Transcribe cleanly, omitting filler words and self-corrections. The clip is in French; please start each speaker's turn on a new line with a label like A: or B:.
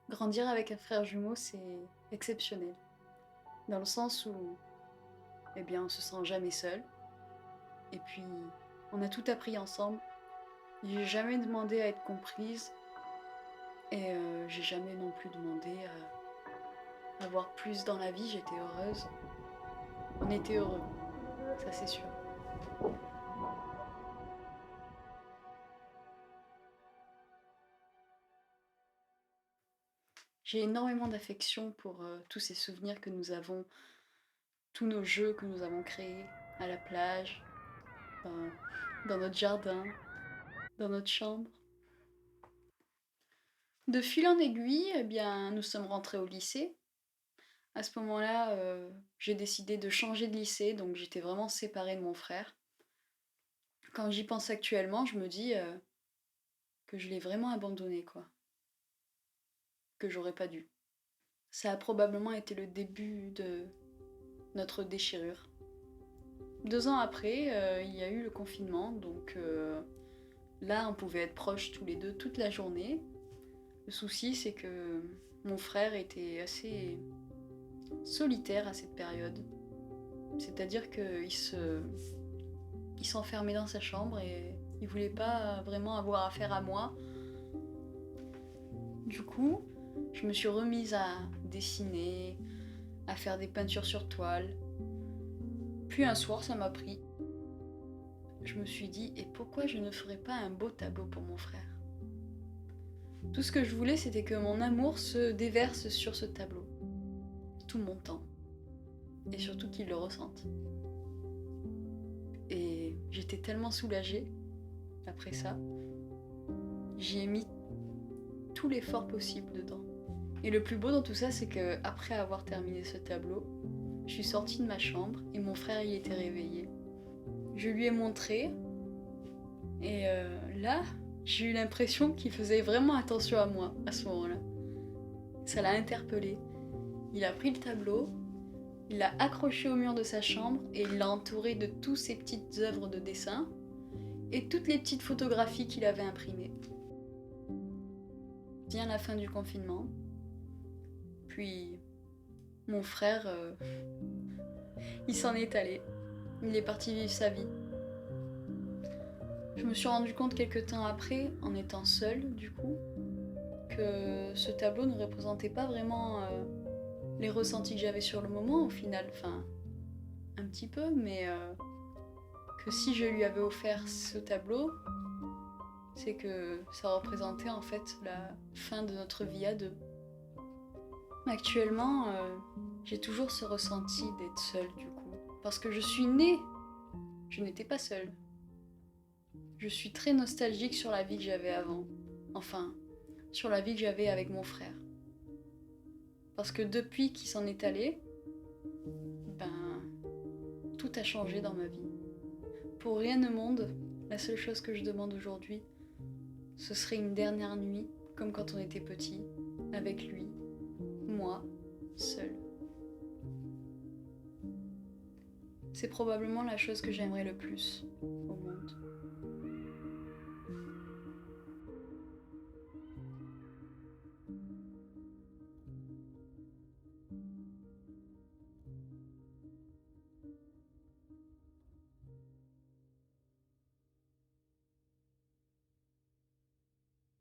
A: Grandir avec un frère jumeau, c'est exceptionnel. Dans le sens où, eh bien, on se sent jamais seul. Et puis, on a tout appris ensemble. J'ai jamais demandé à être comprise. Et j'ai jamais non plus demandé à avoir plus dans la vie. J'étais heureuse. On était heureux, ça c'est sûr. J'ai énormément d'affection pour tous ces souvenirs que nous avons, tous nos jeux que nous avons créés à la plage, dans, dans notre jardin, dans notre chambre. De fil en aiguille, eh bien, nous sommes rentrés au lycée. À ce moment-là, j'ai décidé de changer de lycée, donc j'étais vraiment séparée de mon frère. Quand j'y pense actuellement, je me dis que je l'ai vraiment abandonné, quoi. Que j'aurais pas dû. Ça a probablement été le début de notre déchirure. 2 ans après, il y a eu le confinement, donc là, on pouvait être proches tous les deux toute la journée. Le souci, c'est que mon frère était assez solitaire à cette période. C'est-à-dire il s'enfermait dans sa chambre et il voulait pas vraiment avoir affaire à moi. Du coup, je me suis remise à dessiner, à faire des peintures sur toile. Puis un soir, ça m'a pris. Je me suis dit, et pourquoi je ne ferais pas un beau tableau pour mon frère? Tout ce que je voulais, c'était que mon amour se déverse sur ce tableau. Tout mon temps. Et surtout qu'il le ressente. Et j'étais tellement soulagée après ça. J'y ai mis tout l'effort possible dedans. Et le plus beau dans tout ça, c'est que après avoir terminé ce tableau, je suis sortie de ma chambre et mon frère y était réveillé. Je lui ai montré et là, j'ai eu l'impression qu'il faisait vraiment attention à moi à ce moment-là. Ça l'a interpellé. Il a pris le tableau, il l'a accroché au mur de sa chambre et il l'a entouré de toutes ses petites œuvres de dessin et toutes les petites photographies qu'il avait imprimées. Vient la fin du confinement, puis mon frère, il s'en est allé. Il est parti vivre sa vie. Je me suis rendu compte quelques temps après, en étant seule du coup, que ce tableau ne représentait pas vraiment les ressentis que j'avais sur le moment au final. Enfin, un petit peu, mais que si je lui avais offert ce tableau, c'est que ça représentait en fait la fin de notre vie à deux. Actuellement, j'ai toujours ce ressenti d'être seule du coup. Parce que je suis née, je n'étais pas seule. Je suis très nostalgique sur la vie que j'avais avant. Enfin, sur la vie que j'avais avec mon frère. Parce que depuis qu'il s'en est allé, ben, tout a changé dans ma vie. Pour rien au monde, la seule chose que je demande aujourd'hui, ce serait une dernière nuit, comme quand on était petit, avec lui, moi, seule. C'est probablement la chose que j'aimerais le plus.